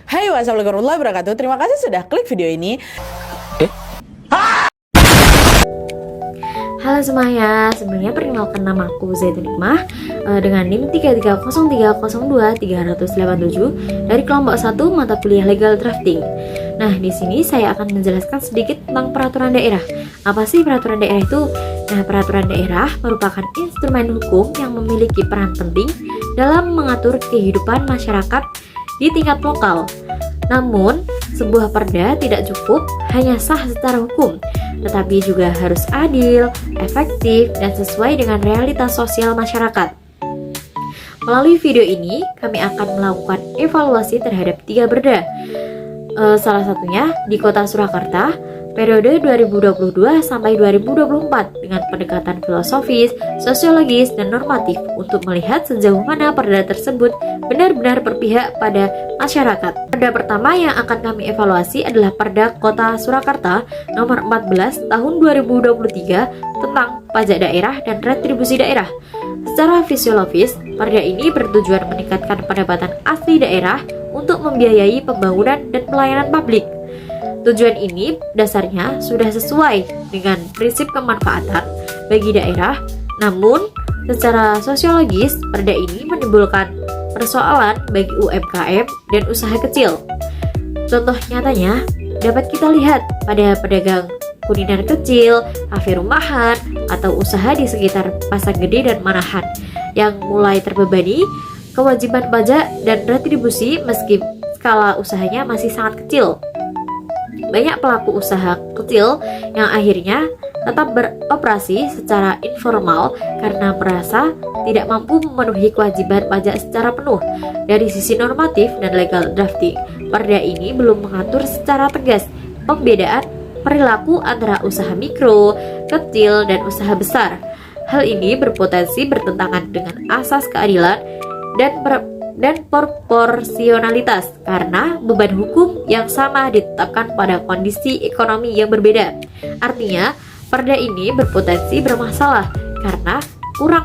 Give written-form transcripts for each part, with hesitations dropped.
Hai, wassalamualaikum warahmatullahi wabarakatuh. Terima kasih sudah klik video ini. Halo semuanya, sebelumnya perkenalkan nama aku Zaitun Hikmah dengan NIM 330302-387 dari kelompok 1 mata kuliah Legal Drafting. Nah, di sini saya akan menjelaskan sedikit tentang peraturan daerah. Apa sih peraturan daerah itu? Nah, peraturan daerah merupakan instrumen hukum yang memiliki peran penting dalam mengatur kehidupan masyarakat di tingkat lokal. Namun, sebuah perda tidak cukup hanya sah secara hukum, tetapi juga harus adil, efektif, dan sesuai dengan realitas sosial masyarakat. Melalui video ini, kami akan melakukan evaluasi terhadap 3 perda. Salah satunya di Kota Surakarta, periode 2022 sampai 2024 dengan pendekatan filosofis, sosiologis, dan normatif untuk melihat sejauh mana perda tersebut benar-benar berpihak pada masyarakat. Perda pertama yang akan kami evaluasi adalah Perda Kota Surakarta nomor 14 tahun 2023 tentang pajak daerah dan retribusi daerah. Secara fisiologis, perda ini bertujuan meningkatkan pendapatan asli daerah untuk membiayai pembangunan dan pelayanan publik. Tujuan ini dasarnya sudah sesuai dengan prinsip kemanfaatan bagi daerah, namun secara sosiologis perda ini menimbulkan persoalan bagi UMKM dan usaha kecil. Contoh nyatanya dapat kita lihat pada pedagang kuliner kecil, kafe rumahan, atau usaha di sekitar Pasar Gede dan Manahan yang mulai terbebani kewajiban pajak dan retribusi meski skala usahanya masih sangat kecil. Banyak pelaku usaha kecil yang akhirnya tetap beroperasi secara informal karena merasa tidak mampu memenuhi kewajiban pajak secara penuh. Dari sisi normatif dan legal drafting, perda ini belum mengatur secara tegas pembedaan perilaku antara usaha mikro, kecil, dan usaha besar. Hal ini berpotensi bertentangan dengan asas keadilan dan proporsionalitas karena beban hukum yang sama ditetapkan pada kondisi ekonomi yang berbeda. Artinya, perda ini berpotensi bermasalah karena kurang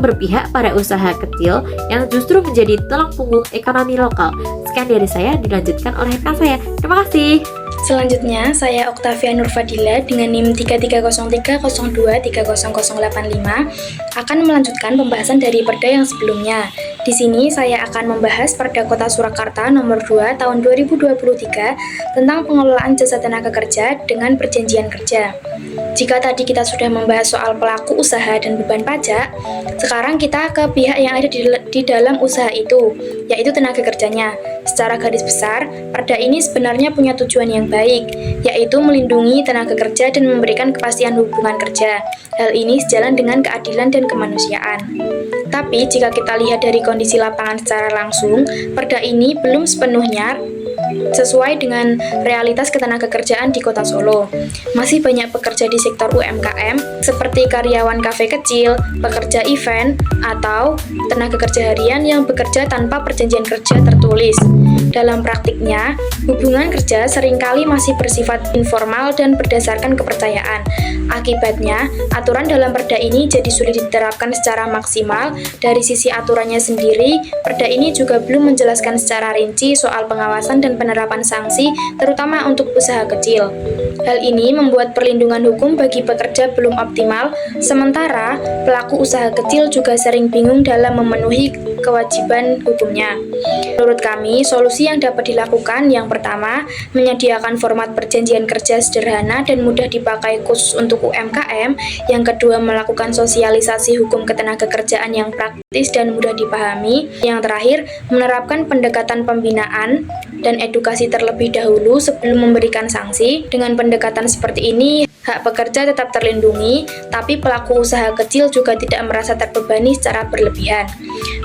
berpihak pada usaha kecil yang justru menjadi tulang punggung ekonomi lokal. Sekian dari saya, dilanjutkan oleh rekan saya. Terima kasih. Selanjutnya, saya Oktavia Nurfadila dengan NIM 330302-30085 akan melanjutkan pembahasan dari perda yang sebelumnya. Di sini saya akan membahas Perda Kota Surakarta nomor 2 tahun 2023 tentang pengelolaan jasa tenaga kerja dengan perjanjian kerja. Jika tadi kita sudah membahas soal pelaku usaha dan beban pajak, sekarang kita ke pihak yang ada di dalam usaha itu, yaitu tenaga kerjanya. Secara garis besar, perda ini sebenarnya punya tujuan yang baik, yaitu melindungi tenaga kerja dan memberikan kepastian hubungan kerja. Hal ini sejalan dengan keadilan dan kemanusiaan. Tapi jika kita lihat dari kondisi lapangan secara langsung, perda ini belum sepenuhnya sesuai dengan realitas ketenagakerjaan di Kota Solo. Masih banyak pekerja di sektor UMKM seperti karyawan kafe kecil, pekerja event, atau tenaga kerja harian yang bekerja tanpa perjanjian kerja tertulis. Dalam praktiknya, hubungan kerja seringkali masih bersifat informal dan berdasarkan kepercayaan. Akibatnya, aturan dalam perda ini jadi sulit diterapkan secara maksimal. Dari sisi aturannya sendiri, perda ini juga belum menjelaskan secara rinci soal pengawasan dan penerapan sanksi, terutama untuk usaha kecil. Hal ini membuat perlindungan hukum bagi pekerja belum optimal, sementara pelaku usaha kecil juga sering bingung dalam memenuhi kewajiban hukumnya. Menurut kami, solusi yang dapat dilakukan yang pertama, menyediakan format perjanjian kerja sederhana dan mudah dipakai khusus untuk UMKM. Yang kedua, melakukan sosialisasi hukum ketenagakerjaan yang praktis dan mudah dipahami. Yang terakhir, menerapkan pendekatan pembinaan dan edukasi terlebih dahulu sebelum memberikan sanksi. Dengan pendekatan seperti ini, hak pekerja tetap terlindungi, tapi pelaku usaha kecil juga tidak merasa terbebani secara berlebihan.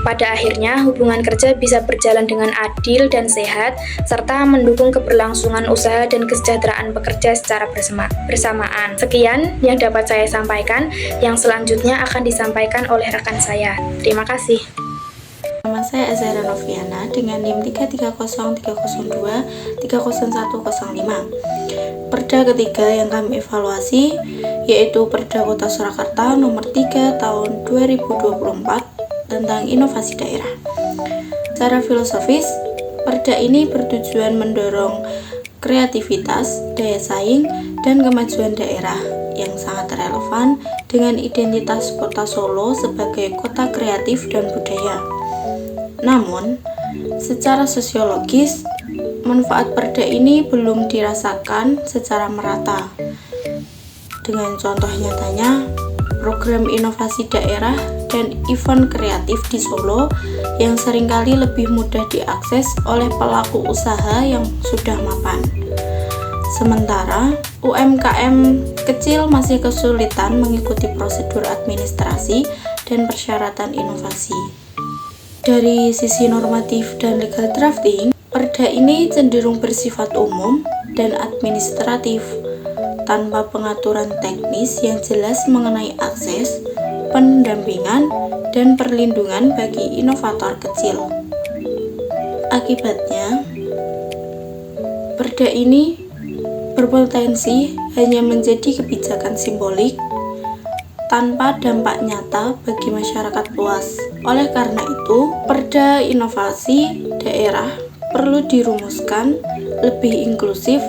Pada akhirnya, hubungan kerja bisa berjalan dengan adil dan sehat, serta mendukung keberlangsungan usaha dan kesejahteraan pekerja secara bersamaan. Sekian yang dapat saya sampaikan, yang selanjutnya akan disampaikan oleh rekan saya. Terima kasih. Nama saya Azhara Noviana dengan NIM 330302-30105. Perda ketiga yang kami evaluasi yaitu Perda Kota Surakarta nomor 3 tahun 2024 tentang inovasi daerah. Secara filosofis, perda Perda ini bertujuan mendorong kreativitas, daya saing, dan kemajuan daerah yang sangat relevan dengan identitas kota Solo sebagai kota kreatif dan budaya. Namun, secara sosiologis, manfaat perda ini belum dirasakan secara merata. Dengan contoh nyatanya, program inovasi daerah dan event kreatif di Solo yang seringkali lebih mudah diakses oleh pelaku usaha yang sudah mapan. Sementara, UMKM kecil masih kesulitan mengikuti prosedur administrasi dan persyaratan inovasi. Dari sisi normatif dan legal drafting, perda ini cenderung bersifat umum dan administratif, tanpa pengaturan teknis yang jelas mengenai akses, pendampingan, dan perlindungan bagi inovator kecil. Akibatnya, perda ini berpotensi hanya menjadi kebijakan simbolik tanpa dampak nyata bagi masyarakat luas. Oleh karena itu, perda inovasi daerah perlu dirumuskan lebih inklusif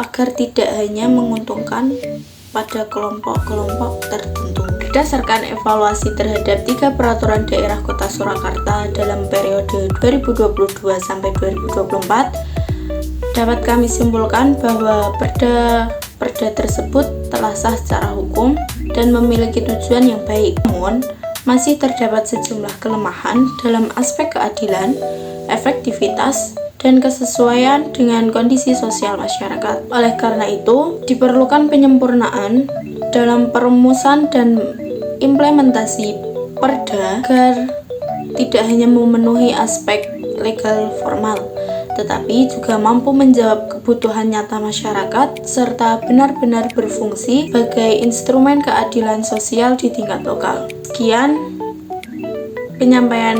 agar tidak hanya menguntungkan pada kelompok-kelompok tertentu. Berdasarkan evaluasi terhadap 3 peraturan daerah Kota Surakarta dalam periode 2022 sampai 2024, dapat kami simpulkan bahwa perda tersebut telah sah secara hukum dan memiliki tujuan yang baik. Namun, masih terdapat sejumlah kelemahan dalam aspek keadilan, efektivitas, dan kesesuaian dengan kondisi sosial masyarakat. Oleh karena itu, diperlukan penyempurnaan dalam perumusan dan implementasi perda agar tidak hanya memenuhi aspek legal formal, tetapi juga mampu menjawab kebutuhan nyata masyarakat serta benar-benar berfungsi sebagai instrumen keadilan sosial di tingkat lokal. Sekian penyampaian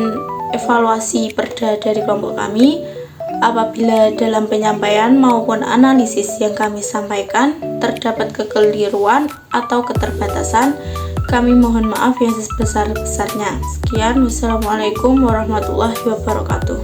evaluasi perda dari kelompok kami. Apabila dalam penyampaian maupun analisis yang kami sampaikan terdapat kekeliruan atau keterbatasan, kami mohon maaf yang sebesar-besarnya. Sekian, wassalamualaikum warahmatullahi wabarakatuh.